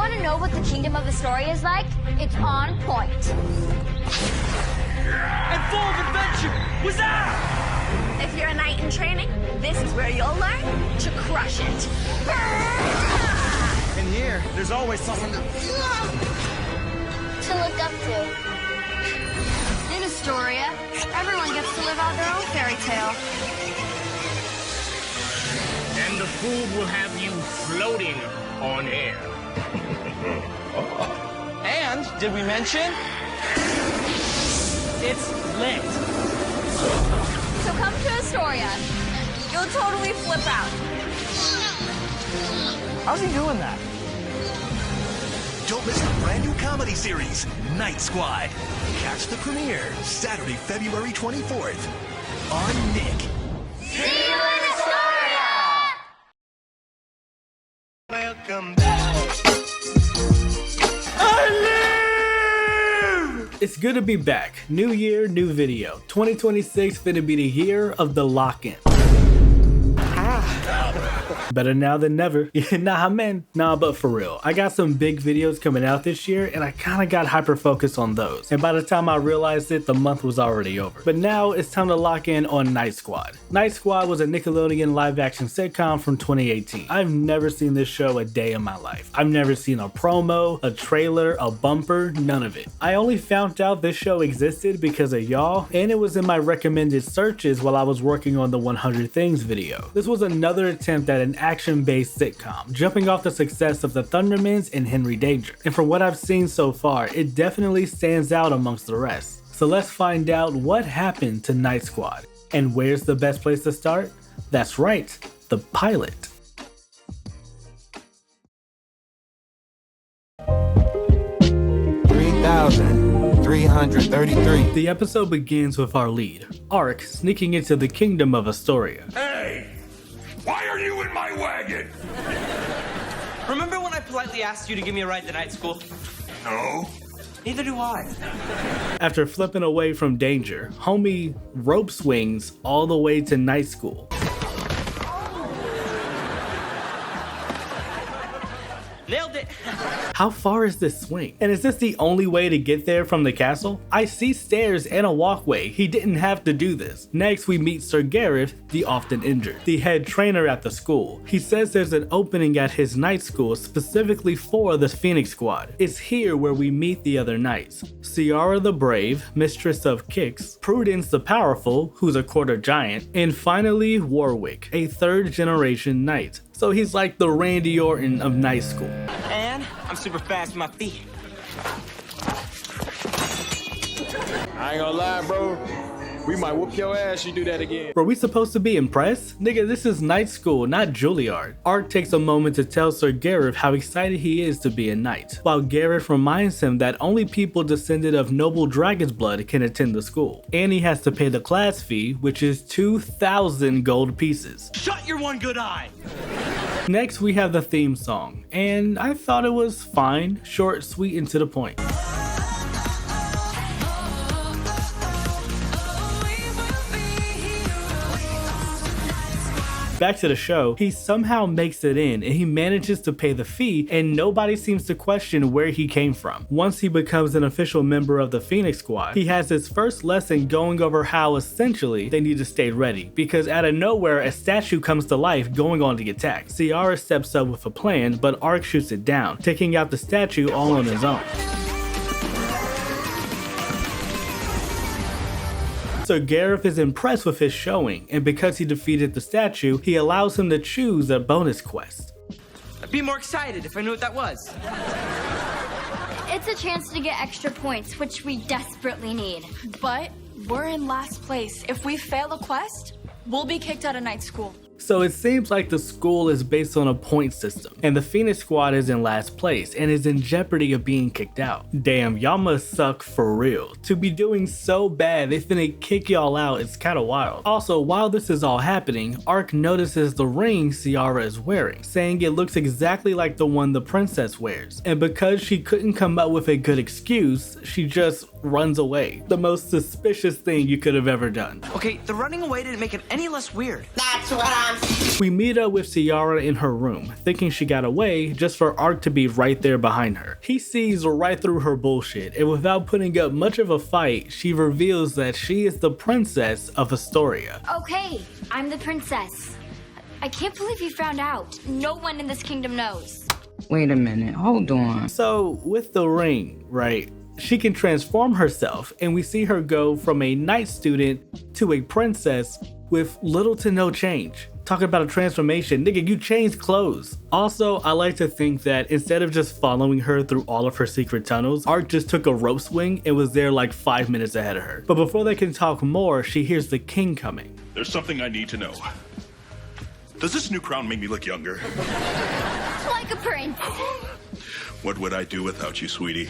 want to know what the Kingdom of Astoria is like? It's on point. And full of adventure! What's that? If you're a knight in training, this is where you'll learn to crush it. In here, there's always something to look up to. In Astoria, everyone gets to live out their own fairy tale. And the food will have you floating on air. And, did we mention? It's lit. So come to Astoria. You'll totally flip out. How's he doing that? Don't miss the brand new comedy series, Night Squad. Catch the premiere Saturday, February 24th on Nick. See you in Astoria! Welcome back. It's good to be back. New year, new video. 2026 finna be the year of the lock-in. Better now than never. Nah, man. Nah, but for real. I got some big videos coming out this year and I kinda got hyper-focused on those. And by the time I realized it, the month was already over. But now it's time to lock in on Night Squad. Night Squad was a Nickelodeon live-action sitcom from 2018. I've never seen this show a day in my life. I've never seen a promo, a trailer, a bumper, none of it. I only found out this show existed because of y'all, and it was in my recommended searches while I was working on the 100 Things video. This was another attempt at an action-based sitcom, jumping off the success of the Thundermans and Henry Danger. And from what I've seen so far, it definitely stands out amongst the rest. So let's find out what happened to Night Squad. And where's the best place to start? That's right, the pilot. $3,333. The episode begins with our lead, Ark, sneaking into the Kingdom of Astoria. Hey! Why are you in my wagon? Remember when I politely asked you to give me a ride to night school? No. Neither do I. After flipping away from danger, homie rope swings all the way to night school. Nailed it. How far is this swing? And is this the only way to get there from the castle? I see stairs and a walkway. He didn't have to do this. Next, we meet Sir Gareth, the often injured, the head trainer at the school. He says there's an opening at his night school specifically for the Phoenix Squad. It's here where we meet the other knights. Ciara the Brave, mistress of kicks, Prudence the Powerful, who's a quarter giant, and finally Warwick, a third generation knight. So he's like the Randy Orton of night school. And I'm super fast with my feet. I ain't gonna lie, bro. We might whoop your ass you do that again. Were we supposed to be impressed? Nigga, this is night school, not Juilliard. Ark takes a moment to tell Sir Gareth how excited he is to be a knight, while Gareth reminds him that only people descended of noble dragon's blood can attend the school. And he has to pay the class fee, which is 2,000 gold pieces. Shut your one good eye. Next, we have the theme song, and I thought it was fine, short, sweet, and to the point. Back to the show, he somehow makes it in and he manages to pay the fee and nobody seems to question where he came from. Once he becomes an official member of the Phoenix Squad, he has his first lesson going over how essentially they need to stay ready because out of nowhere a statue comes to life going on the attack. Ciara steps up with a plan but Ark shoots it down, taking out the statue all on his own. So Gareth is impressed with his showing, and because he defeated the statue, he allows him to choose a bonus quest. I'd be more excited if I knew what that was. It's a chance to get extra points, which we desperately need. But we're in last place. If we fail a quest, we'll be kicked out of night school. So it seems like the school is based on a point system, and the Phoenix Squad is in last place and is in jeopardy of being kicked out. Damn, y'all must suck for real. To be doing so bad, they finna kick y'all out, it's kinda wild. Also, while this is all happening, Ark notices the ring Ciara is wearing, saying it looks exactly like the one the princess wears. And because she couldn't come up with a good excuse, she just runs away. The most suspicious thing you could have ever done. Okay, the running away didn't make it any less weird. We meet up with Ciara in her room, thinking she got away just for Ark to be right there behind her. He sees right through her bullshit, and without putting up much of a fight, she reveals that she is the princess of Astoria. Okay, I'm the princess. I can't believe you found out. No one in this kingdom knows. Wait a minute, hold on. So, with the ring, right, she can transform herself, and we see her go from a night student to a princess with little to no change. Talking about a transformation, nigga, you changed clothes. Also, I like to think that instead of just following her through all of her secret tunnels, Ark just took a rope swing and was there like 5 minutes ahead of her. But before they can talk more, she hears the king coming. There's something I need to know. Does this new crown make me look younger? Like a prince. What would I do without you, sweetie?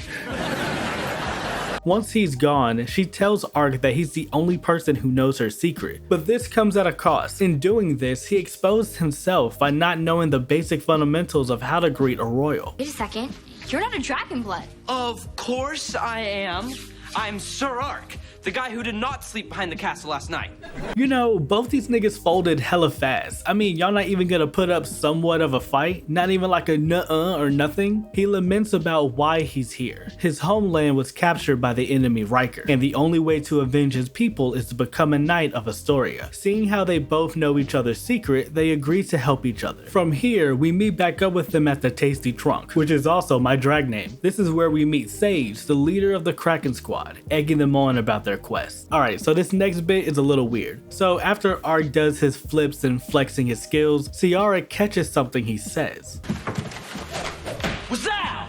Once he's gone, she tells Ark that he's the only person who knows her secret. But this comes at a cost. In doing this, he exposed himself by not knowing the basic fundamentals of how to greet a royal. Wait a second. You're not a dragon blood. Of course I am. I'm Sir Ark, the guy who did not sleep behind the castle last night. You know, both these niggas folded hella fast. I mean, y'all not even gonna put up somewhat of a fight? Not even like a nuh-uh or nothing? He laments about why he's here. His homeland was captured by the enemy Riker, and the only way to avenge his people is to become a knight of Astoria. Seeing how they both know each other's secret, they agree to help each other. From here, we meet back up with them at the Tasty Trunk, which is also my drag name. This is where we meet Sage, the leader of the Kraken Squad, egging them on about their quest. Alright, so this next bit is a little weird. So after Ark does his flips and flexing his skills, Ciara catches something he says. What's that?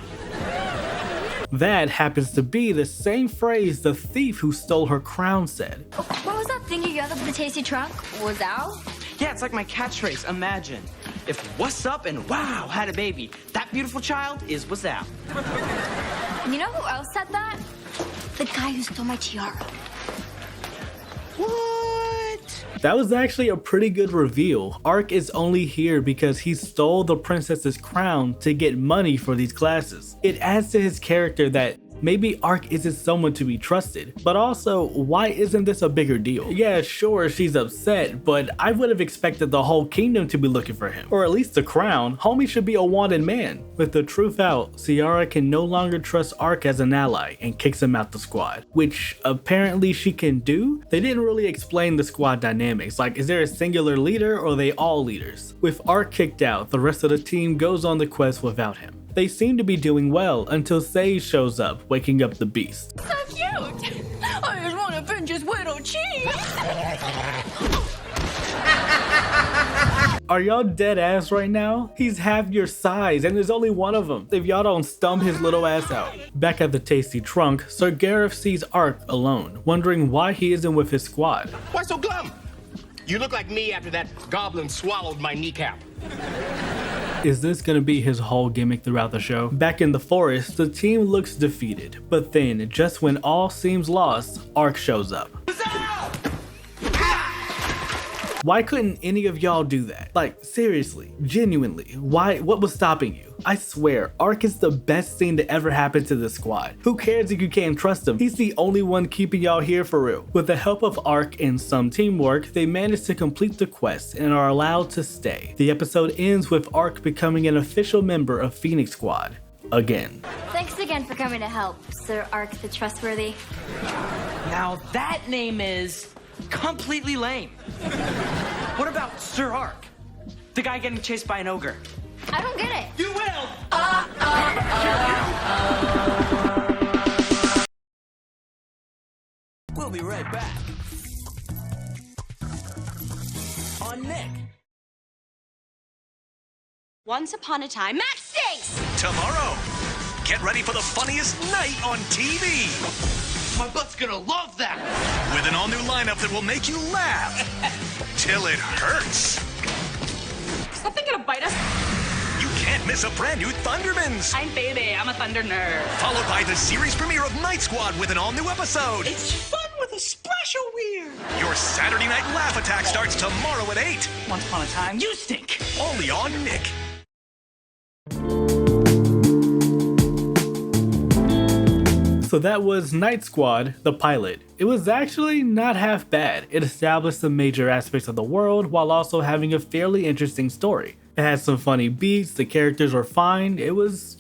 That happens to be the same phrase the thief who stole her crown said. What was that thing you yelled up at the tasty trunk? Was out? Yeah, it's like my catchphrase. Imagine if what's up and wow had a baby. That beautiful child is what's out. You know who else said that? The guy who stole my tiara. What? That was actually a pretty good reveal. Ark is only here because he stole the princess's crown to get money for these classes. It adds to his character that maybe Ark isn't someone to be trusted, but also, why isn't this a bigger deal? Yeah, sure, she's upset, but I would have expected the whole kingdom to be looking for him, or at least the crown. Homie should be a wanted man. With the truth out, Ciara can no longer trust Ark as an ally and kicks him out the squad, which apparently she can do? They didn't really explain the squad dynamics, like is there a singular leader or are they all leaders? With Ark kicked out, the rest of the team goes on the quest without him. They seem to be doing well until Sage shows up, waking up the beast. So cute! I just want to pinch his little cheese! Are y'all dead ass right now? He's half your size and there's only one of them. If y'all don't stump his little ass out. Back at the Tasty Trunk, Sir Gareth sees Ark alone, wondering why he isn't with his squad. Why so glum? You look like me after that goblin swallowed my kneecap. Is this gonna be his whole gimmick throughout the show? Back in the forest, the team looks defeated, but then, just when all seems lost, Ark shows up. Why couldn't any of y'all do that? Like, seriously, genuinely, why? What was stopping you? I swear, Ark is the best thing to ever happen to this squad. Who cares if you can't trust him? He's the only one keeping y'all here for real. With the help of Ark and some teamwork, they manage to complete the quest and are allowed to stay. The episode ends with Ark becoming an official member of Phoenix Squad. Again. Thanks again for coming to help, Sir Ark the Trustworthy. Now that name is completely lame. What about Sir Ark? The guy getting chased by an ogre. I don't get it. You will! We'll be right back. On Nick. Once upon a time, Max Stinks! Tomorrow, get ready for the funniest night on TV. My butt's gonna love that! With an all-new lineup that will make you laugh till it hurts. Is that thing gonna bite us? You can't miss a brand new Thundermans. I'm baby, I'm a thunder nerd. Followed by the series premiere of Night Squad with an all-new episode. It's fun with a splash of weird! Your Saturday Night Laugh Attack starts tomorrow at 8. Once upon a time, you stink! Only on Nick. So that was Night Squad, the pilot. It was actually not half bad. It established some major aspects of the world while also having a fairly interesting story. It had some funny beats, the characters were fine, it was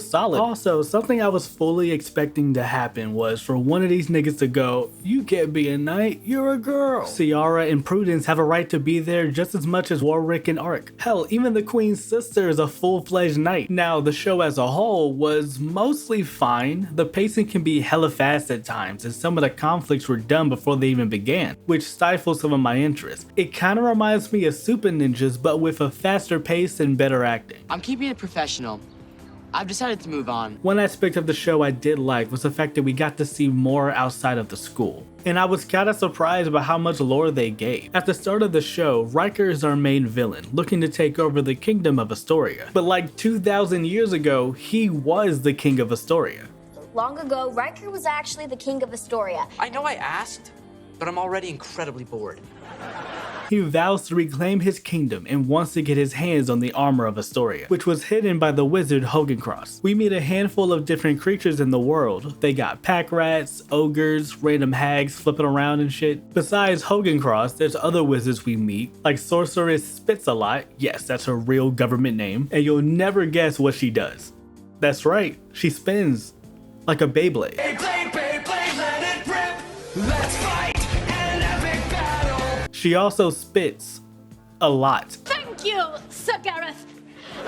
solid. Also, something I was fully expecting to happen was for one of these niggas to go, "You can't be a knight, you're a girl." Ciara and Prudence have a right to be there just as much as Warwick and Ark. Hell, even the Queen's sister is a full-fledged knight. Now, the show as a whole was mostly fine. The pacing can be hella fast at times, and some of the conflicts were done before they even began, which stifles some of my interest. It kinda reminds me of Super Ninjas, but with a faster pace and better acting. I'm keeping it professional. I've decided to move on. One aspect of the show I did like was the fact that we got to see more outside of the school. And I was kinda surprised by how much lore they gave. At the start of the show, Riker is our main villain, looking to take over the kingdom of Astoria. But like 2,000 years ago, he was the king of Astoria. Long ago, Riker was actually the king of Astoria. I know I asked, but I'm already incredibly bored. He vows to reclaim his kingdom and wants to get his hands on the armor of Astoria, which was hidden by the wizard Hogancross. We meet a handful of different creatures in the world. They got pack rats, ogres, random hags flipping around and shit. Besides Hogancross, there's other wizards we meet, like Sorceress Spitsalot, yes, that's her real government name, and you'll never guess what she does. That's right, she spins like a Beyblade. Let it rip. Let's fight an epic battle. She also spits a lot. Thank you, Sir Gareth.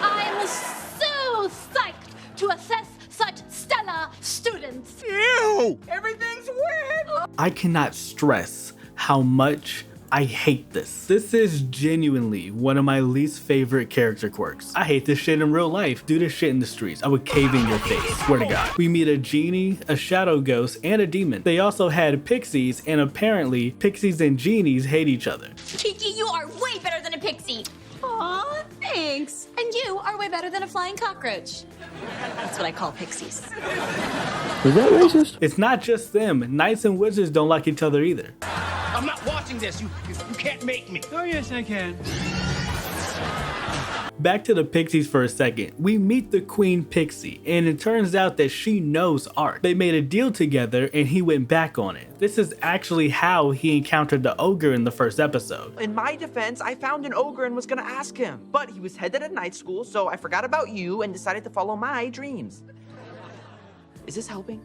I'm so psyched to assess such stellar students. Ew! Everything's weird! I cannot stress how much I hate this. This is genuinely one of my least favorite character quirks. I hate this shit in real life. Do this shit in the streets, I would cave in your face, swear to God. We meet a genie, a shadow ghost, and a demon. They also had pixies, and apparently pixies and genies hate each other. Kiki, you are way better than a pixie. Aw, thanks. And you are way better than a flying cockroach. That's what I call pixies. Is that racist? It's not just them. Knights and wizards don't like each other either. I'm not watching this. You can't make me. Oh, yes, I can. Back to the pixies for a second. We meet the Queen Pixie, and it turns out that she knows Ark. They made a deal together and he went back on it. This is actually how he encountered the ogre in the first episode. In my defense, I found an ogre and was gonna ask him, but he was headed at night school, so I forgot about you and decided to follow my dreams. Is this helping?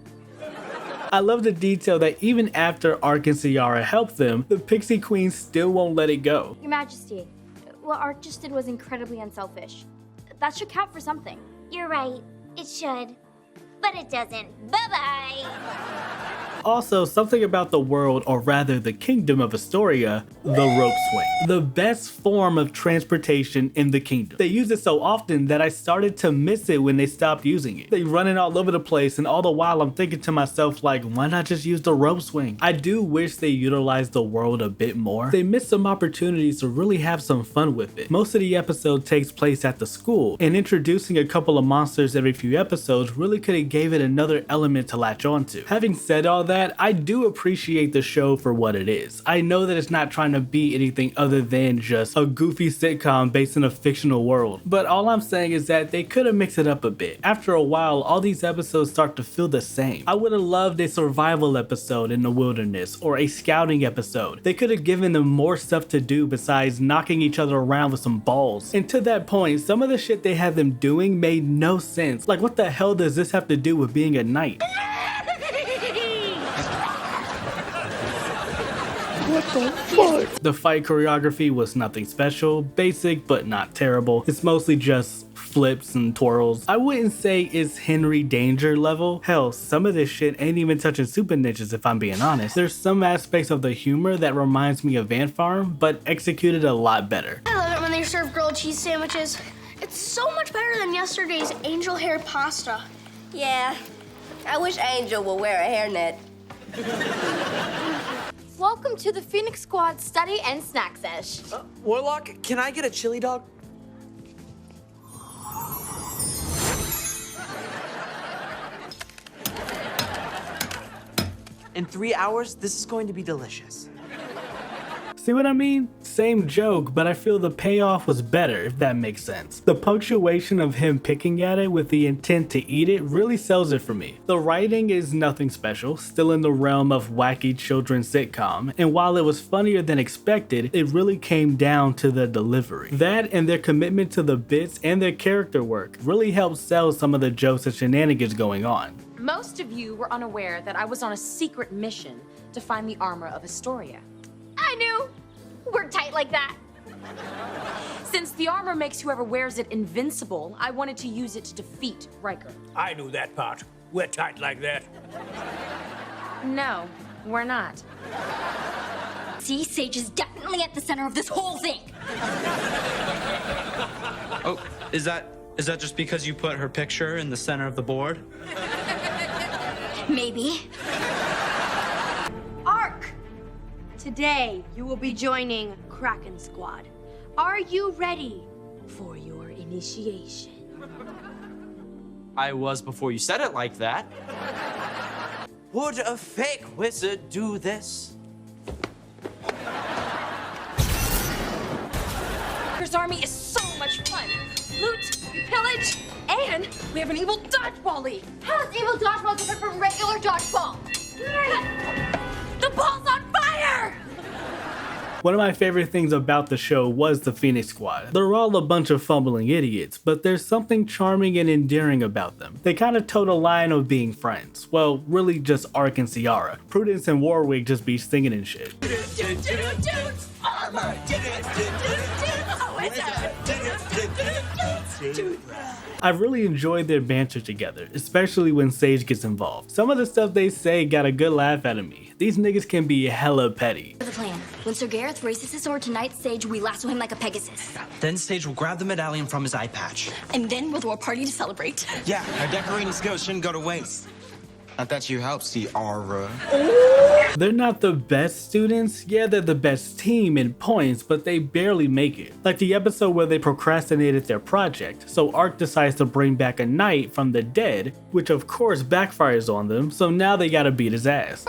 I love the detail that even after Ark and Ciara help them, the Pixie Queen still won't let it go. Your Majesty, what Ark just did was incredibly unselfish. That should count for something. You're right. It should. But it doesn't. Bye-bye. Also, something about the world, or rather the kingdom of Astoria, the rope swing. The best form of transportation in the kingdom. They use it so often that I started to miss it when they stopped using it. They run it all over the place, and all the while I'm thinking to myself like, why not just use the rope swing? I do wish they utilized the world a bit more. They missed some opportunities to really have some fun with it. Most of the episode takes place at the school, and introducing a couple of monsters every few episodes really could have gave it another element to latch onto. Having said all that, I do appreciate the show for what it is. I know that it's not trying to be anything other than just a goofy sitcom based in a fictional world, but all I'm saying is that they could have mixed it up a bit. After a while, all these episodes start to feel the same. I would have loved a survival episode in the wilderness or a scouting episode. They could have given them more stuff to do besides knocking each other around with some balls. And to that point, some of the shit they had them doing made no sense. Like, what the hell does this have to do with being a knight? What the fuck? The fight choreography was nothing special, basic but not terrible. It's mostly just flips and twirls. I wouldn't say it's Henry Danger level. Hell, some of this shit ain't even touching Super Ninjas if I'm being honest. There's some aspects of the humor that reminds me of Ant Farm, but executed a lot better. I love it when they serve grilled cheese sandwiches. It's so much better than yesterday's angel hair pasta. Yeah, I wish Angel would wear a hairnet. Welcome to the Phoenix Squad Study and Snack Sesh. Warlock, can I get a chili dog? In 3 hours, this is going to be delicious. See what I mean? same joke, but I feel the payoff was better, if that makes sense. The punctuation of him picking at it with the intent to eat it really sells it for me. The writing is nothing special, still in the realm of wacky children's sitcom, and while it was funnier than expected, it really came down to the delivery. That and their commitment to the bits and their character work really helped sell some of the jokes and shenanigans going on. Most of you were unaware that I was on a secret mission to find the armor of Astoria. I knew. We're tight like that. Since the armor makes whoever wears it invincible, I wanted to use it to defeat Riker. I knew that part. We're tight like that. No, we're not. See, Sage is definitely at the center of this whole thing. Oh, is that just because you put her picture in the center of the board? Maybe. Ark! Today, you will be joining Kraken Squad. Are you ready for your initiation? I was before you said it like that. Would a fake wizard do this? Riker's army is so much fun. Loot, pillage, and we have an evil dodgeball league. How is evil dodgeball different from regular dodgeball? The ball's on fire! One of my favorite things about the show was the Phoenix Squad. They're all a bunch of fumbling idiots, but there's something charming and endearing about them. They kind of toe the line of being friends. Well, really just Ark and Ciara. Prudence and Warwick just be singing and shit. I really enjoyed their banter together, especially when Sage gets involved. Some of the stuff they say got a good laugh out of me. These niggas can be hella petty. The plan. When Sir Gareth raises his sword tonight, Sage, we lasso him like a Pegasus. Then Sage will grab the medallion from his eye patch. And then we'll throw a party to celebrate. Yeah, our decorating skills shouldn't go to waste. I thought you helped, Ciara. They're not the best students. Yeah, they're the best team in points, but they barely make it. Like the episode where they procrastinated their project, so Ark decides to bring back a knight from the dead, which of course backfires on them, so now they gotta beat his ass.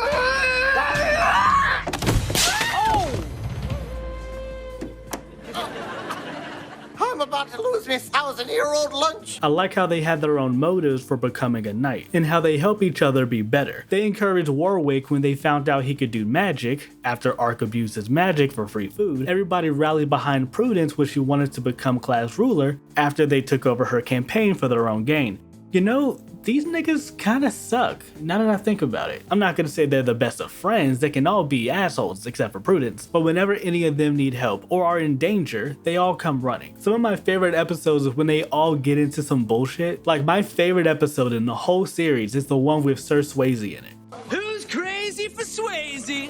I'm about to lose my 1,000-year-old lunch. I like how they had their own motives for becoming a knight, and how they help each other be better. They encouraged Warwick when they found out he could do magic. After Ark abused his magic for free food, everybody rallied behind Prudence when she wanted to become class ruler after they took over her campaign for their own gain. You know, these niggas kinda suck, now that I think about it. I'm not gonna say they're the best of friends, they can all be assholes except for Prudence, but whenever any of them need help or are in danger, they all come running. Some of my favorite episodes is when they all get into some bullshit. Like my favorite episode in the whole series is the one with Sir Swayze in it. Who's crazy for Swayze?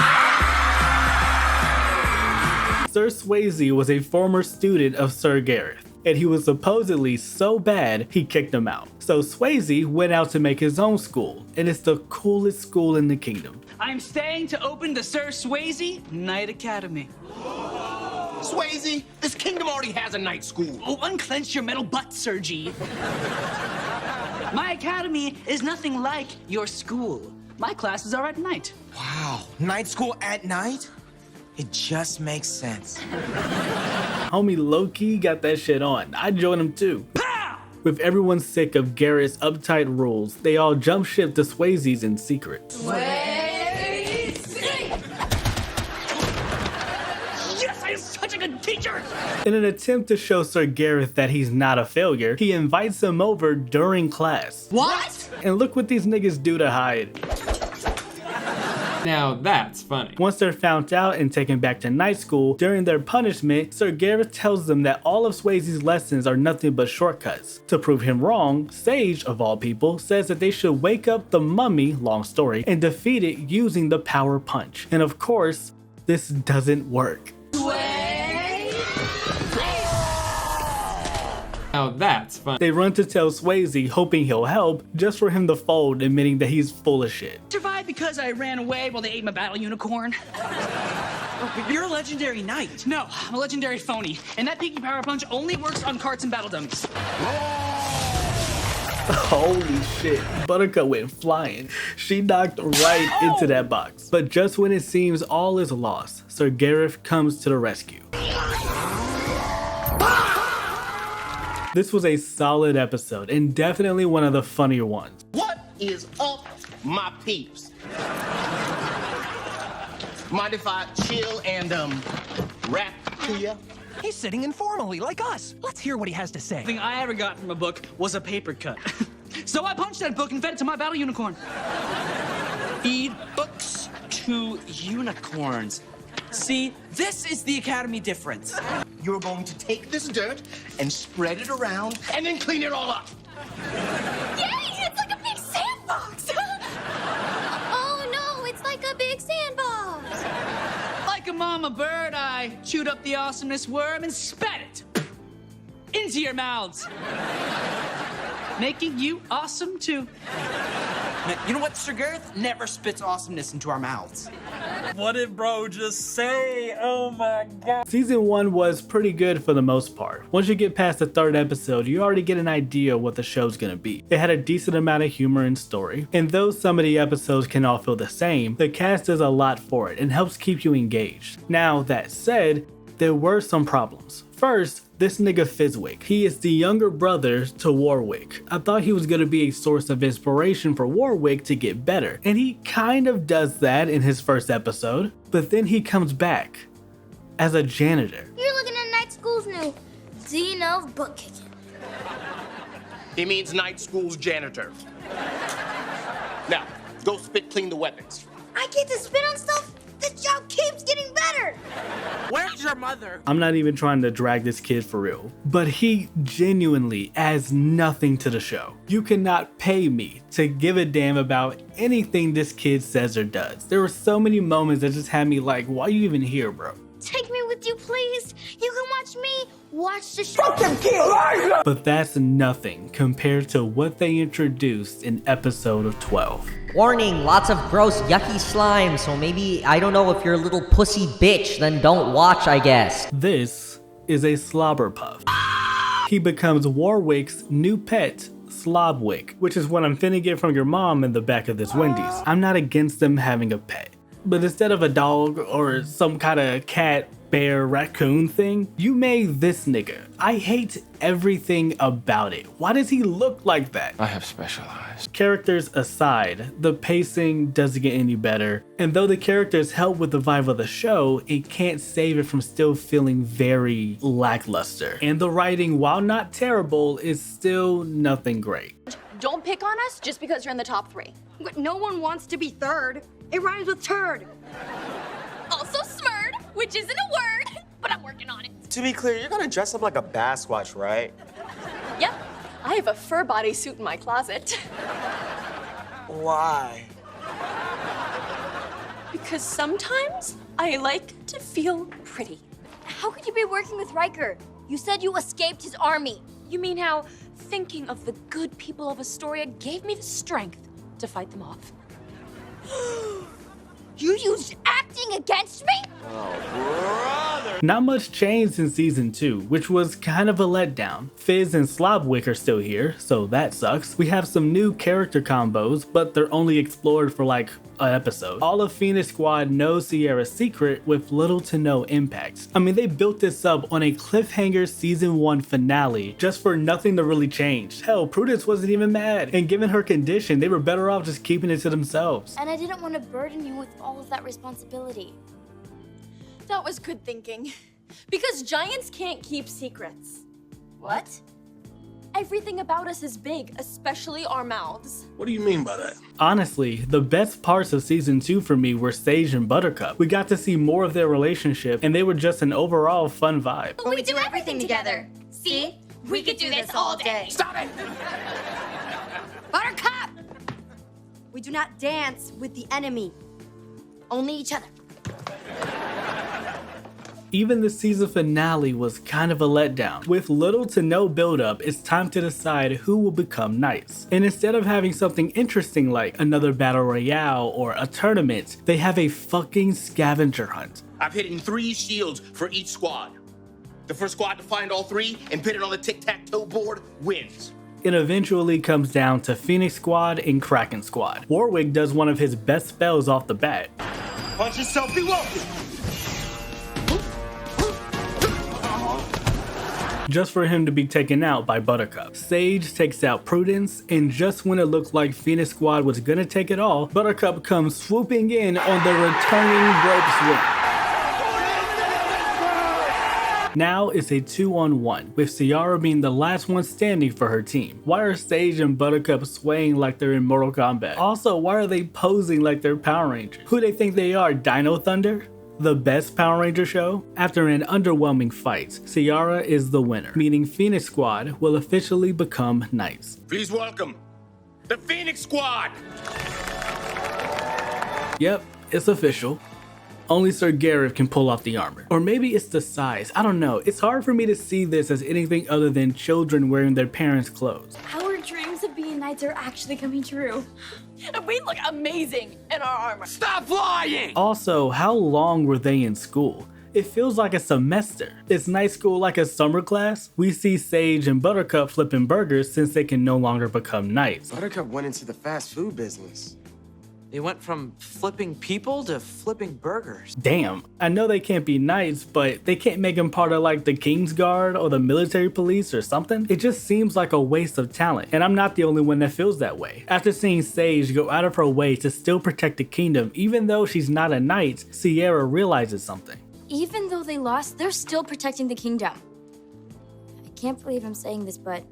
Sir Swayze was a former student of Sir Gareth, and he was supposedly so bad he kicked him out. So Swayze went out to make his own school, and it's the coolest school in the kingdom. I'm staying to open the Sir Swayze Knight Academy. Swayze, this kingdom already has a night school. Oh, unclench your metal butt, Sir G. My academy is nothing like your school. My classes are at night. Wow, night school at night? It just makes sense. Homie low-key got that shit on. I'd join him too. Pow! With everyone sick of Garrett's uptight rules, they all jump ship to Swayze's in secret. Swayze! Yes, I am such a good teacher! In an attempt to show Sir Gareth that he's not a failure, he invites him over during class. What? And look what these niggas do to hide. Now that's funny. Once they're found out and taken back to night school, during their punishment, Sir Gareth tells them that all of Swayze's lessons are nothing but shortcuts. To prove him wrong, Sage, of all people, says that they should wake up the mummy, long story, and defeat it using the power punch. And of course, this doesn't work. Now that's fun. They run to tell Swayze, hoping he'll help, just for him to fold, admitting that he's full of shit. Survived because I ran away while they ate my battle unicorn. Oh, but you're a legendary knight. No, I'm a legendary phony, and that Pinky Power Punch only works on carts and battle dummies. Holy shit, Buttercup went flying. She knocked right into that box. But just when it seems all is lost, Sir Gareth comes to the rescue. This was a solid episode and definitely one of the funnier ones. What is up, my peeps? Mind if I chill and rap to ya? He's sitting informally like us. Let's hear what he has to say. The thing I ever got from a book was a paper cut. So I punched that book and fed it to my battle unicorn. Feed books to unicorns. See, this is the Academy difference. You're going to take this dirt and spread it around and then clean it all up. Yay! It's like a big sandbox! Oh no, it's like a big sandbox. Like a mama bird, I chewed up the awesomeness worm and spat it into your mouths. Making you awesome too. You know what, Sir Gareth never spits awesomeness into our mouths. What did bro just say? Oh my god. Season 1 was pretty good for the most part. Once you get past the 3rd episode, you already get an idea what the show's gonna be. It had a decent amount of humor and story, and though some of the episodes can all feel the same, the cast does a lot for it and helps keep you engaged. Now, that said, there were some problems. First, this nigga Fizzwick. He is the younger brother to Warwick. I thought he was gonna be a source of inspiration for Warwick to get better, and he kind of does that in his first episode, but then he comes back as a janitor. You're looking at Night School's new Dean of Butt Kicking. He means night school's janitor. Now, go spit clean the weapons. I get to spit on stuff? This job keeps getting better. Where's your mother? I'm not even trying to drag this kid for real, but he genuinely adds nothing to the show. You cannot pay me to give a damn about anything this kid says or does. There were so many moments that just had me like, why are you even here, bro? Take me with you, please. You can watch me watch the show. But that's nothing compared to what they introduced in episode of 12. Warning, lots of gross, yucky slime, so maybe, I don't know, if you're a little pussy bitch, then don't watch, I guess. This is a slobber puff. He becomes Warwick's new pet, Slobwick, which is what I'm finna get from your mom in the back of this Wendy's. I'm not against them having a pet, but instead of a dog or some kind of cat, bear, raccoon thing, you made this nigga. I hate everything about it. Why does he look like that? I have special eyes. Characters aside, the pacing doesn't get any better, and though the characters help with the vibe of the show, it can't save it from still feeling very lackluster. And the writing, while not terrible, is still nothing great. Don't pick on us just because you're in the top 3. But no one wants to be third. It rhymes with turd. Also smurd, which isn't a word, but I'm working on it. To be clear, you're gonna dress up like a Basquatch, right? Yep, I have a fur bodysuit in my closet. Why? Because sometimes I like to feel pretty. How could you be working with Riker? You said you escaped his army. You mean how thinking of the good people of Astoria gave me the strength to fight them off? You used acting against me? Oh, brother! Not much changed in season 2, which was kind of a letdown. Fizz and Slobwick are still here, so that sucks. We have some new character combos, but they're only explored for like an episode. All of Phoenix Squad knows Sierra's secret with little to no impact. I mean, they built this up on a cliffhanger season 1 finale just for nothing to really change. Hell, Prudence wasn't even mad, and given her condition, they were better off just keeping it to themselves. And I didn't want to burden you with all of that responsibility. That was good thinking. Because giants can't keep secrets. What? Everything about us is big, especially our mouths. What do you mean by that? Honestly, the best parts of season 2 for me were Sage and Buttercup. We got to see more of their relationship, and they were just an overall fun vibe. But we do everything together. See? We could do this all day. Stop it! Buttercup! We do not dance with the enemy. Only each other. Even the season finale was kind of a letdown. With little to no build-up, it's time to decide who will become knights. And instead of having something interesting like another battle royale or a tournament, they have a fucking scavenger hunt. I've hidden 3 shields for each squad. The first squad to find all 3 and put it on the tic-tac-toe board wins. It eventually comes down to Phoenix Squad and Kraken Squad. Warwick does one of his best spells off the bat. Punch yourself, be welcome. just for him to be taken out by Buttercup. Sage takes out Prudence, and just when it looked like Phoenix Squad was gonna take it all, Buttercup comes swooping in on the returning rope swing. Now it's a 2-on-1, with Ciara being the last one standing for her team. Why are Sage and Buttercup swaying like they're in Mortal Kombat? Also, why are they posing like they're Power Rangers? Who they think they are, Dino Thunder? The best Power Ranger show? After an underwhelming fight, Ciara is the winner, meaning Phoenix Squad will officially become Knights. Please welcome the Phoenix Squad! Yep, it's official. Only Sir Gareth can pull off the armor. Or maybe it's the size, I don't know. It's hard for me to see this as anything other than children wearing their parents' clothes. Our dreams of being knights are actually coming true. And we look amazing in our armor. Stop lying! Also, how long were they in school? It feels like a semester. Is night school like a summer class? We see Sage and Buttercup flipping burgers since they can no longer become knights. Buttercup went into the fast food business. They went from flipping people to flipping burgers. Damn, I know they can't be knights, but they can't make them part of like the King's Guard or the military police or something? It just seems like a waste of talent, and I'm not the only one that feels that way. After seeing Sage go out of her way to still protect the kingdom, even though she's not a knight, Ciara realizes something. Even though they lost, they're still protecting the kingdom. I can't believe I'm saying this, but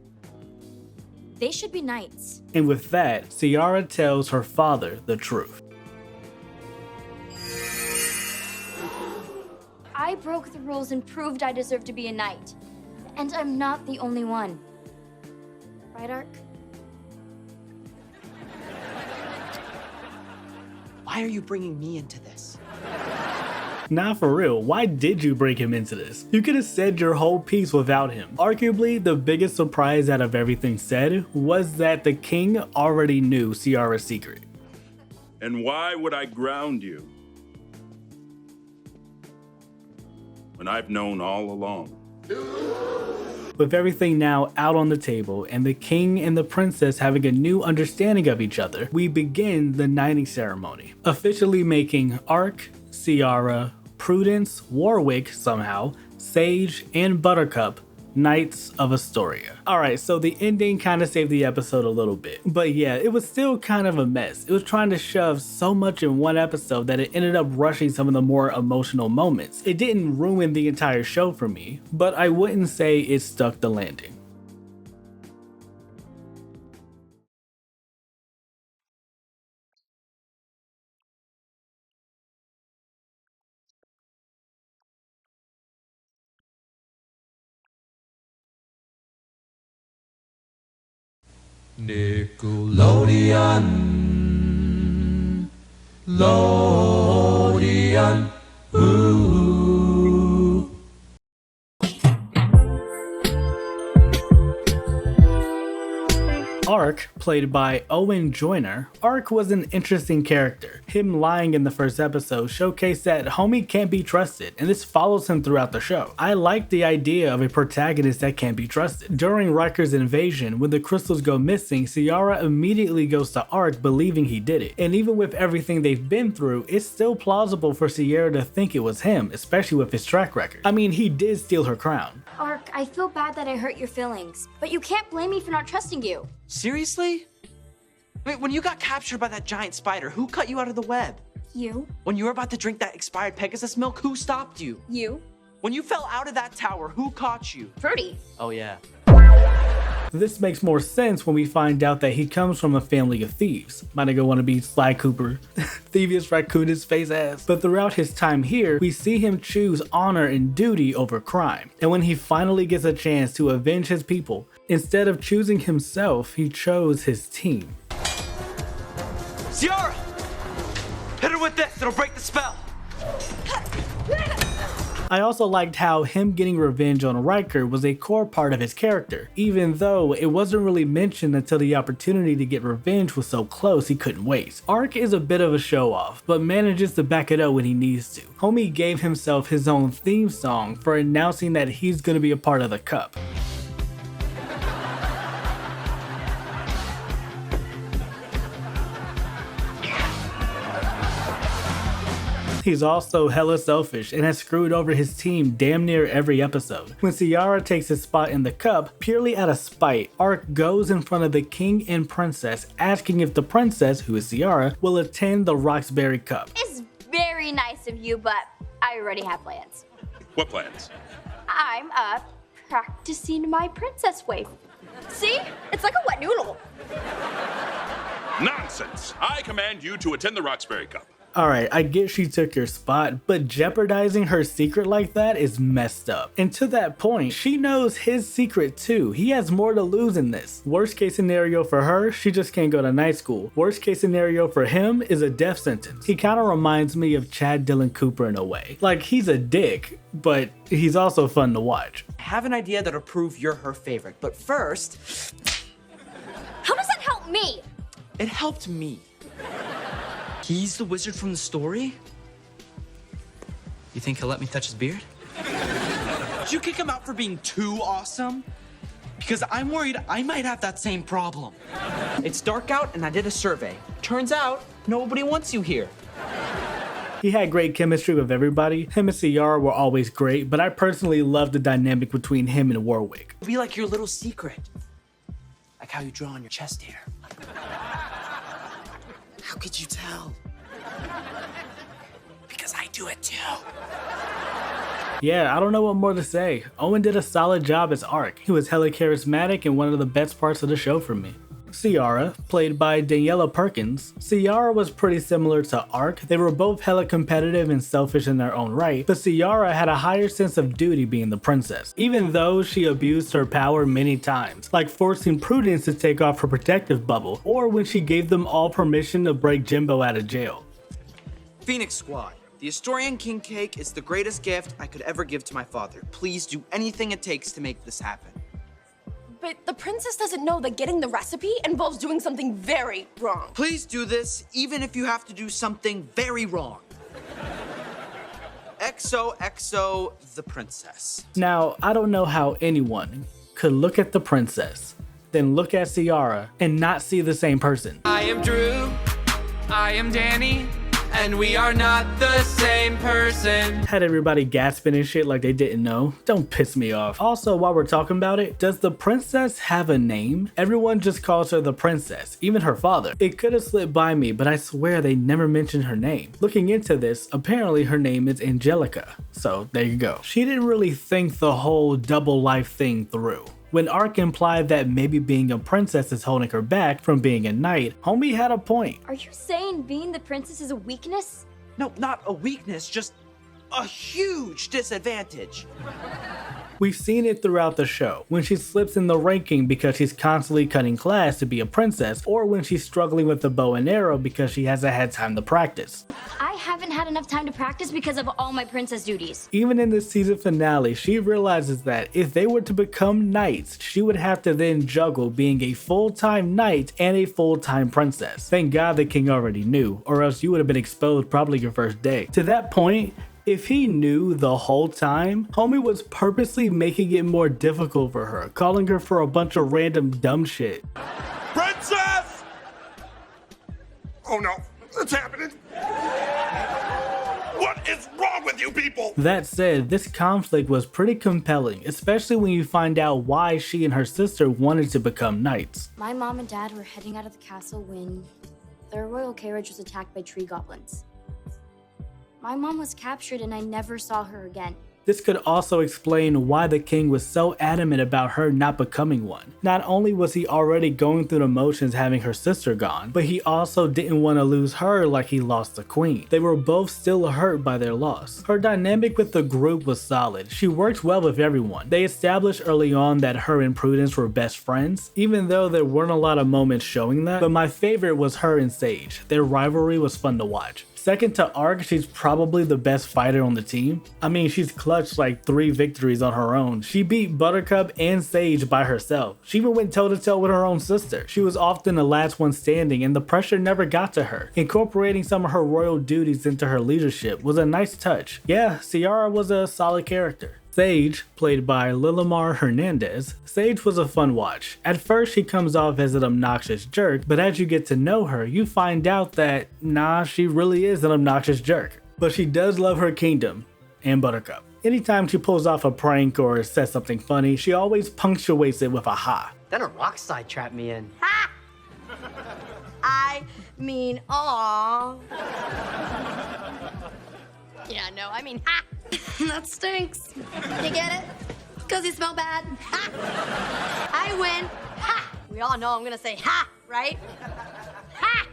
they should be knights. And with that, Ciara tells her father the truth. I broke the rules and proved I deserve to be a knight. And I'm not the only one. Right, Ark? Why are you bringing me into this? Nah, for real, why did you bring him into this? You could have said your whole piece without him. Arguably, the biggest surprise out of everything said was that the king already knew Ciara's secret. And why would I ground you when I've known all along? With everything now out on the table and the king and the princess having a new understanding of each other, we begin the knighting ceremony, officially making Ark, Ciara, Prudence, Warwick somehow, Sage, and Buttercup Knights of Astoria. Alright, so the ending kind of saved the episode a little bit. But yeah, it was still kind of a mess. It was trying to shove so much in one episode that it ended up rushing some of the more emotional moments. It didn't ruin the entire show for me, but I wouldn't say it stuck the landing. Nickelodeon, Lodion, ooh. Ark, played by Owen Joyner, Ark was an interesting character. Him lying in the first episode showcased that homie can't be trusted, and this follows him throughout the show. I like the idea of a protagonist that can't be trusted. During Riker's invasion, when the crystals go missing, Ciara immediately goes to Ark believing he did it. And even with everything they've been through, it's still plausible for Ciara to think it was him, especially with his track record. I mean, he did steal her crown. Ark, I feel bad that I hurt your feelings, but you can't blame me for not trusting you. Seriously? Wait, when you got captured by that giant spider, who cut you out of the web? You. When you were about to drink that expired Pegasus milk, who stopped you? You. When you fell out of that tower, who caught you? Fruity. Oh yeah. This makes more sense when we find out that he comes from a family of thieves. My nigga wanna be Sly Cooper, Thievius Raccoonus face ass. But throughout his time here, we see him choose honor and duty over crime. And when he finally gets a chance to avenge his people, instead of choosing himself, he chose his team. Ciara! Hit her with this, it'll break the spell! I also liked how him getting revenge on Riker was a core part of his character, even though it wasn't really mentioned until the opportunity to get revenge was so close he couldn't wait. Ark is a bit of a show-off, but manages to back it up when he needs to. Homie gave himself his own theme song for announcing that he's gonna be a part of the Cup. He's also hella selfish and has screwed over his team damn near every episode. When Ciara takes his spot in the cup, purely out of spite, Ark goes in front of the king and princess asking if the princess, who is Ciara, will attend the Roxbury Cup. It's very nice of you, but I already have plans. What plans? I'm practicing my princess wave. See? It's like a wet noodle. Nonsense! I command you to attend the Roxbury Cup. Alright, I get she took your spot, but jeopardizing her secret like that is messed up. And to that point, she knows his secret too. He has more to lose in this. Worst case scenario for her, she just can't go to night school. Worst case scenario for him is a death sentence. He kind of reminds me of Chad Dylan Cooper in a way. Like, he's a dick, but he's also fun to watch. I have an idea that'll prove you're her favorite, but first... How does that help me? It helped me. He's the wizard from the story? You think he'll let me touch his beard? Did you kick him out for being too awesome? Because I'm worried I might have that same problem. It's dark out and I did a survey. Turns out, nobody wants you here. He had great chemistry with everybody. Him and Ciara were always great, but I personally loved the dynamic between him and Warwick. It'll be like your little secret. Like how you draw on your chest hair. How could you tell? Because I do it too. Yeah, I don't know what more to say. Owen did a solid job as Ark. He was hella charismatic and one of the best parts of the show for me. Ciara, played by Daniela Perkins. Ciara was pretty similar to Ark. They were both hella competitive and selfish in their own right, but Ciara had a higher sense of duty being the princess, even though she abused her power many times, like forcing Prudence to take off her protective bubble, or when she gave them all permission to break Jimbo out of jail. Phoenix Squad. The Historian King Cake is the greatest gift I could ever give to my father. Please do anything it takes to make this happen. But the princess doesn't know that getting the recipe involves doing something very wrong. Please do this, even if you have to do something very wrong. XOXO, the princess. Now, I don't know how anyone could look at the princess, then look at Ciara, and not see the same person. I am Drew. I am Danny. And we are not the same person. Had everybody gasping and shit like they didn't know. Don't piss me off. Also, while we're talking about it, does the princess have a name? Everyone just calls her the princess, even her father. It could have slipped by me, but I swear they never mentioned her name. Looking into this, apparently her name is Angelica. So there you go. She didn't really think the whole double life thing through. When Ark implied that maybe being a princess is holding her back from being a knight, homie had a point. Are you saying being the princess is a weakness? No, not a weakness, just a huge disadvantage. We've seen it throughout the show, when she slips in the ranking because she's constantly cutting class to be a princess, or when she's struggling with the bow and arrow because she hasn't had time to practice. I haven't had enough time to practice because of all my princess duties. Even in the season finale, she realizes that if they were to become knights, she would have to then juggle being a full-time knight and a full-time princess. Thank God the king already knew, or else you would have been exposed probably your first day. To that point, if he knew the whole time, homie was purposely making it more difficult for her, calling her for a bunch of random dumb shit. Princess! Oh no, it's happening. What is wrong with you people? That said, this conflict was pretty compelling, especially when you find out why she and her sister wanted to become knights. My mom and dad were heading out of the castle when their royal carriage was attacked by tree goblins. My mom was captured and I never saw her again. This could also explain why the king was so adamant about her not becoming one. Not only was he already going through the motions having her sister gone, but he also didn't want to lose her like he lost the queen. They were both still hurt by their loss. Her dynamic with the group was solid. She worked well with everyone. They established early on that her and Prudence were best friends, even though there weren't a lot of moments showing that, but my favorite was her and Sage. Their rivalry was fun to watch. Second to Ark, she's probably the best fighter on the team. I mean, she's clutched like 3 victories on her own. She beat Buttercup and Sage by herself. She even went toe to toe with her own sister. She was often the last one standing and the pressure never got to her. Incorporating some of her royal duties into her leadership was a nice touch. Yeah, Ciara was a solid character. Sage, played by Lilimar Hernandez, Sage was a fun watch. At first she comes off as an obnoxious jerk, but as you get to know her, you find out that, nah, she really is an obnoxious jerk. but she does love her kingdom and Buttercup. Anytime she pulls off a prank or says something funny, she always punctuates it with a ha. Then a rock slide trapped me in. Ha! I mean, aw. Yeah, no, I mean, ha! That stinks. You get it? Because you smell bad. Ha! I win. Ha! We all know I'm gonna say ha, right? Ha!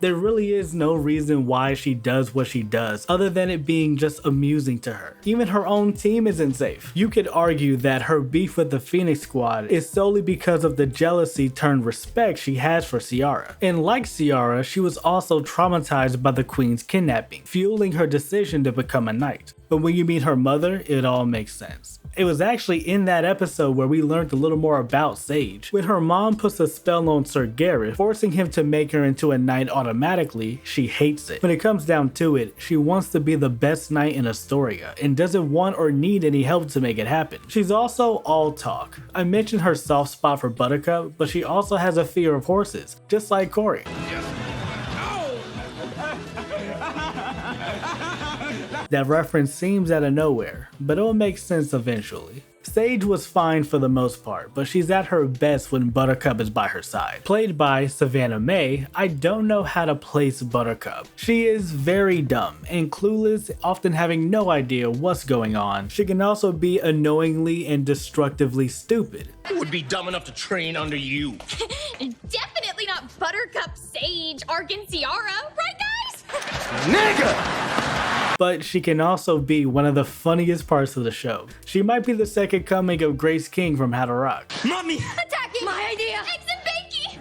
There really is no reason why she does what she does other than it being just amusing to her. Even her own team isn't safe. You could argue that her beef with the Phoenix Squad is solely because of the jealousy turned respect she has for Ciara. And like Ciara, she was also traumatized by the Queen's kidnapping, fueling her decision to become a knight. But when you meet her mother, it all makes sense. It was actually in that episode where we learned a little more about Sage. When her mom puts a spell on Sir Gareth, forcing him to make her into a knight automatically, she hates it. When it comes down to it, she wants to be the best knight in Astoria and doesn't want or need any help to make it happen. She's also all talk. I mentioned her soft spot for Buttercup, but she also has a fear of horses, just like Corey. That reference seems out of nowhere, but it'll make sense eventually. Sage was fine for the most part, but she's at her best when Buttercup is by her side. Played by Savannah Mae, I don't know how to place Buttercup. She is very dumb and clueless, often having no idea what's going on. She can also be annoyingly and destructively stupid. Who would be dumb enough to train under you? Definitely not Buttercup, Sage, Ark, and Ciara, right guys? Nigga! But she can also be one of the funniest parts of the show. She might be the second coming of Grace King from How to Rock. Mommy! Attacking! My idea! Eggs and bakey!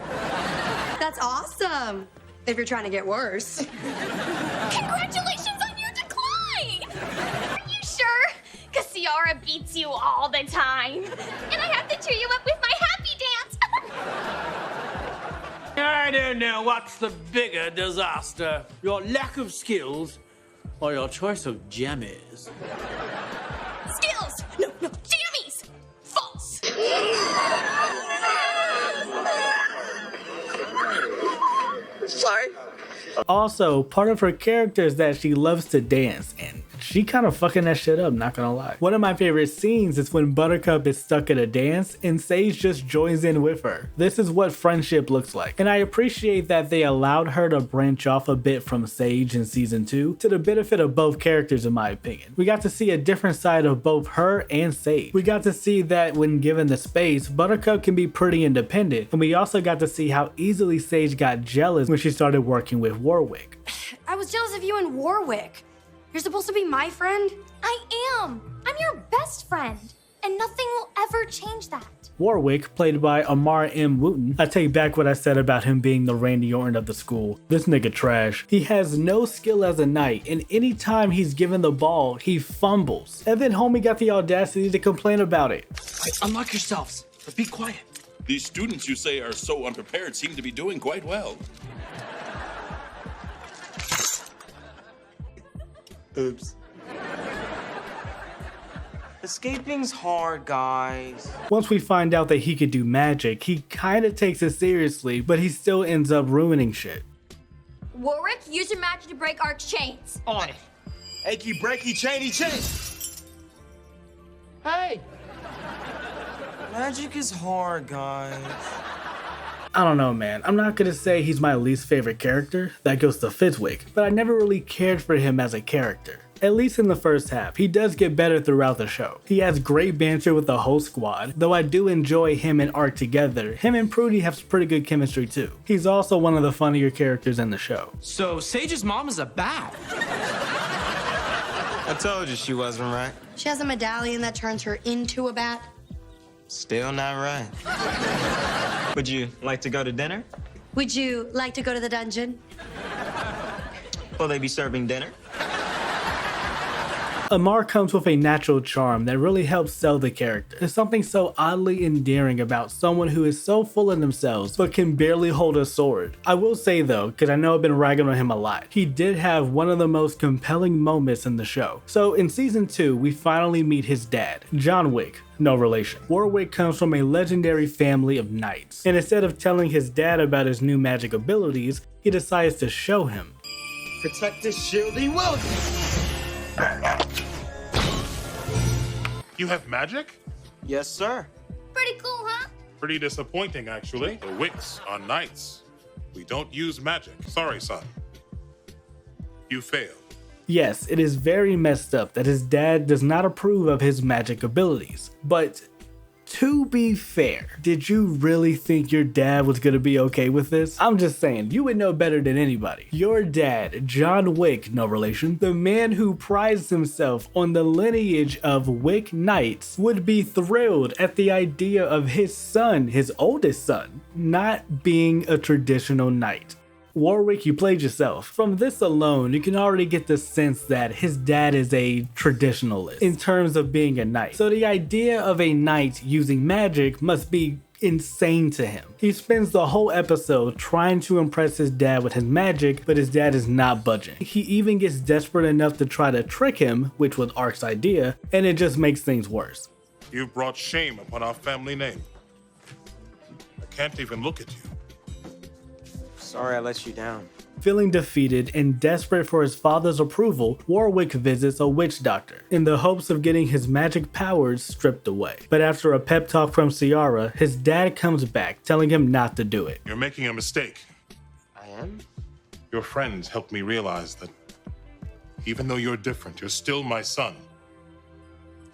That's awesome! If you're trying to get worse. Congratulations on your decline! Are you sure? Because Ciara beats you all the time. And I have to cheer you up with my happy dance! I don't know what's the bigger disaster, your lack of skills or your choice of jammies. Skills! No, jammies! False! Sorry. Also, part of her character is that she loves to dance, and she kind of fucking that shit up, not gonna lie. One of my favorite scenes is when Buttercup is stuck at a dance and Sage just joins in with her. This is what friendship looks like, and I appreciate that they allowed her to branch off a bit from Sage in season 2 to the benefit of both characters in my opinion. We got to see a different side of both her and Sage. We got to see that when given the space, Buttercup can be pretty independent, and we also got to see how easily Sage got jealous when she started working with Warwick. I was jealous of you and Warwick. You're supposed to be my friend? I am! I'm your best friend! And nothing will ever change that. Warwick, played by Amar M. Wooten. I take back what I said about him being the Randy Orton of the school. This nigga trash. He has no skill as a knight, and anytime he's given the ball, he fumbles. And then homie got the audacity to complain about it. Unlock yourselves, but be quiet. These students you say are so unprepared seem to be doing quite well. Oops. Escaping's hard, guys. Once we find out that he could do magic, he kinda takes it seriously, but he still ends up ruining shit. Warwick, use your magic to break Ark's chains. On it. Achy, breaky, chainy, chain. Hey! Magic is hard, guys. I don't know, man. I'm not gonna say he's my least favorite character, that goes to Fitzwick, but I never really cared for him as a character. At least in the first half, he does get better throughout the show. He has great banter with the whole squad, though I do enjoy him and Art together. Him and Prudy have pretty good chemistry too. He's also one of the funnier characters in the show. So Sage's mom is a bat. I told you she wasn't right. She has a medallion that turns her into a bat. Still not right. Would you like to go to dinner? Would you like to go to the dungeon? Will they be serving dinner? Amar comes with a natural charm that really helps sell the character. There's something so oddly endearing about someone who is so full of themselves but can barely hold a sword. I will say though, because I know I've been ragging on him a lot, he did have one of the most compelling moments in the show. So in season 2, we finally meet his dad, John Wick. No relation. Warwick comes from a legendary family of knights, and instead of telling his dad about his new magic abilities, he decides to show him. Protect this shield, he will! You have magic? Yes, sir. Pretty cool, huh? Pretty disappointing, actually. The Wicks are knights. We don't use magic. Sorry, son. You failed. Yes, it is very messed up that his dad does not approve of his magic abilities, but to be fair, did you really think your dad was gonna be okay with this? I'm just saying, you would know better than anybody. Your dad, John Wick, no relation, the man who prides himself on the lineage of Wick Knights, would be thrilled at the idea of his son, his oldest son, not being a traditional knight. Warwick, you played yourself. From this alone, you can already get the sense that his dad is a traditionalist in terms of being a knight. So the idea of a knight using magic must be insane to him. He spends the whole episode trying to impress his dad with his magic, but his dad is not budging. He even gets desperate enough to try to trick him, which was Ark's idea, and it just makes things worse. You've brought shame upon our family name. I can't even look at you. Sorry I let you down. Feeling defeated and desperate for his father's approval, Warwick visits a witch doctor in the hopes of getting his magic powers stripped away. But after a pep talk from Ciara, his dad comes back, telling him not to do it. You're making a mistake. I am? Your friends helped me realize that even though you're different, you're still my son.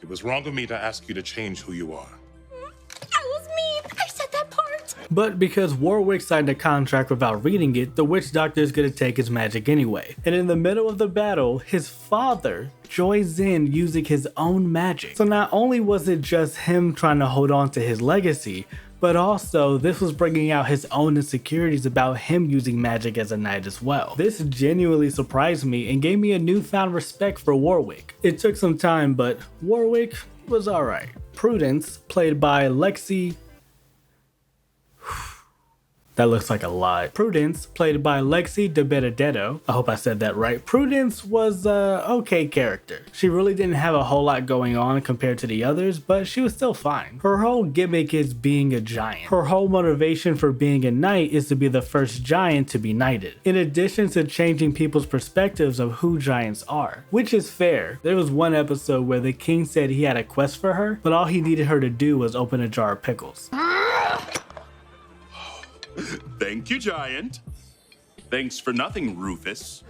It was wrong of me to ask you to change who you are. I was mean. I said that part. But because Warwick signed a contract without reading it, the witch doctor is going to take his magic anyway. And in the middle of the battle, his father joins in using his own magic. So not only was it just him trying to hold on to his legacy, but also this was bringing out his own insecurities about him using magic as a knight as well. This genuinely surprised me and gave me a newfound respect for Warwick. It took some time, but Warwick was alright. Prudence, played by Lexi... That looks like a lot. Prudence, played by Lexi de Benedetto. I hope I said that right. Prudence was a okay character. She really didn't have a whole lot going on compared to the others, but she was still fine. Her whole gimmick is being a giant. Her whole motivation for being a knight is to be the first giant to be knighted, in addition to changing people's perspectives of who giants are, which is fair. There was one episode where the king said he had a quest for her, but all he needed her to do was open a jar of pickles. Thank you, Giant. Thanks for nothing, Rufus.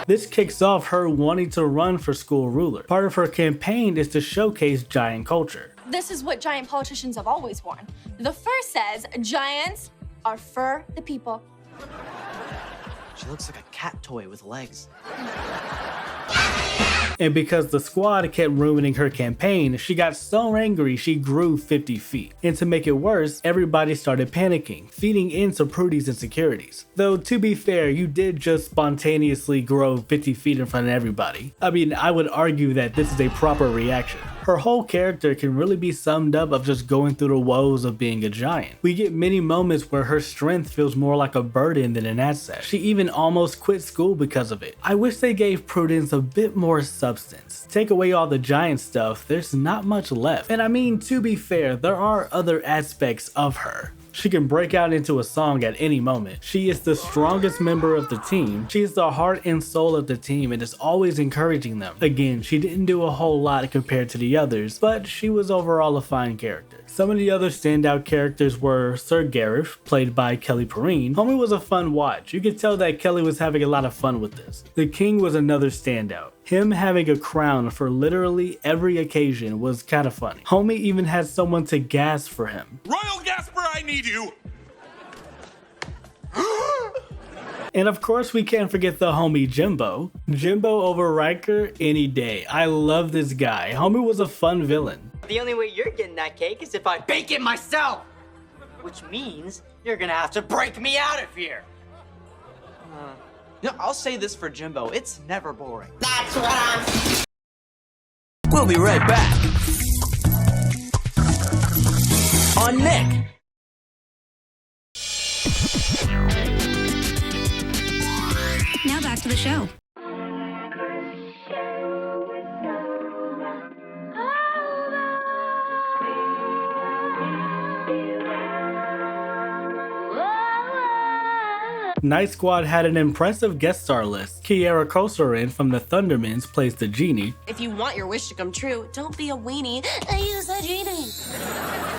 This kicks off her wanting to run for school ruler. Part of her campaign is to showcase giant culture. This is what giant politicians have always worn. The fur says giants are for the people. She looks like a cat toy with legs. And because the squad kept ruining her campaign, she got so angry she grew 50 feet. And to make it worse, everybody started panicking, feeding into Prudy's insecurities. Though to be fair, you did just spontaneously grow 50 feet in front of everybody. I mean, I would argue that this is a proper reaction. Her whole character can really be summed up of just going through the woes of being a giant. We get many moments where her strength feels more like a burden than an asset. She even almost quit school because of it. I wish they gave Prudence a bit more substance. Take away all the giant stuff, there's not much left. And I mean, to be fair, there are other aspects of her. She can break out into a song at any moment. She is the strongest member of the team. She is the heart and soul of the team and is always encouraging them. Again, she didn't do a whole lot compared to the others, but she was overall a fine character. Some of the other standout characters were Sir Gareth, played by Kelly Perrine. Homie was a fun watch. You could tell that Kelly was having a lot of fun with this. The King was another standout. Him having a crown for literally every occasion was kind of funny. Homie even had someone to gasp for him. Royal Gasper, I need you! And of course we can't forget the homie Jimbo. Jimbo over Riker any day. I love this guy. Homie was a fun villain. The only way you're getting that cake is if I bake it myself! Which means you're gonna have to break me out of here! I'll say this for Jimbo, it's never boring. That's what I'm... We'll be right back. On Nick. Now back to the show. Night Squad had an impressive guest star list. Kiera Kosorin from the Thundermans plays the genie. If you want your wish to come true, don't be a weenie and use a genie.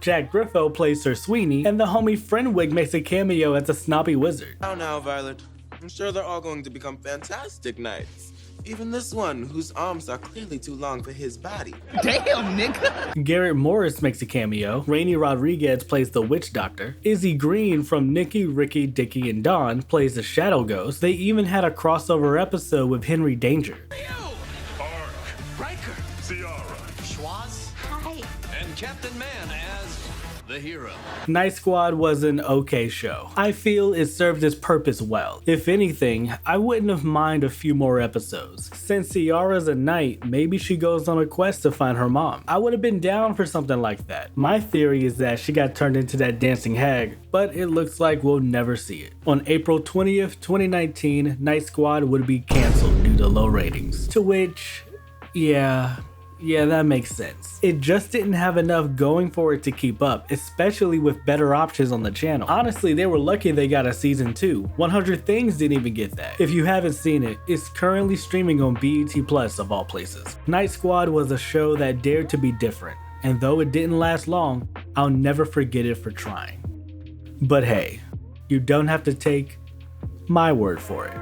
Jack Griffo plays Sir Sweeney, and the homie Frenwig makes a cameo as a snobby wizard. Now, Violet. I'm sure they're all going to become fantastic knights. Even this one, whose arms are clearly too long for his body. Damn, nigga! Garrett Morris makes a cameo. Rainy Rodriguez plays the Witch Doctor. Izzy Green from Nikki, Ricky, Dickie, and Dawn plays the Shadow Ghost. They even had a crossover episode with Henry Danger. Riker, Ciara, Schwaz, Hi. and Captain Man as the hero. Night Squad was an okay show. I feel it served its purpose well. If anything, I wouldn't have minded a few more episodes. Since Ciara's a knight, maybe she goes on a quest to find her mom. I would have been down for something like that. My theory is that she got turned into that dancing hag, but it looks like we'll never see it. On April 20th, 2019, Night Squad would be canceled due to low ratings. To which, yeah, that makes sense. It just didn't have enough going for it to keep up, especially with better options on the channel. Honestly, they were lucky they got a season 2. 100 Things didn't even get that. If you haven't seen it, it's currently streaming on BET Plus of all places. Night Squad was a show that dared to be different, and though it didn't last long, I'll never forget it for trying. But hey, you don't have to take my word for it.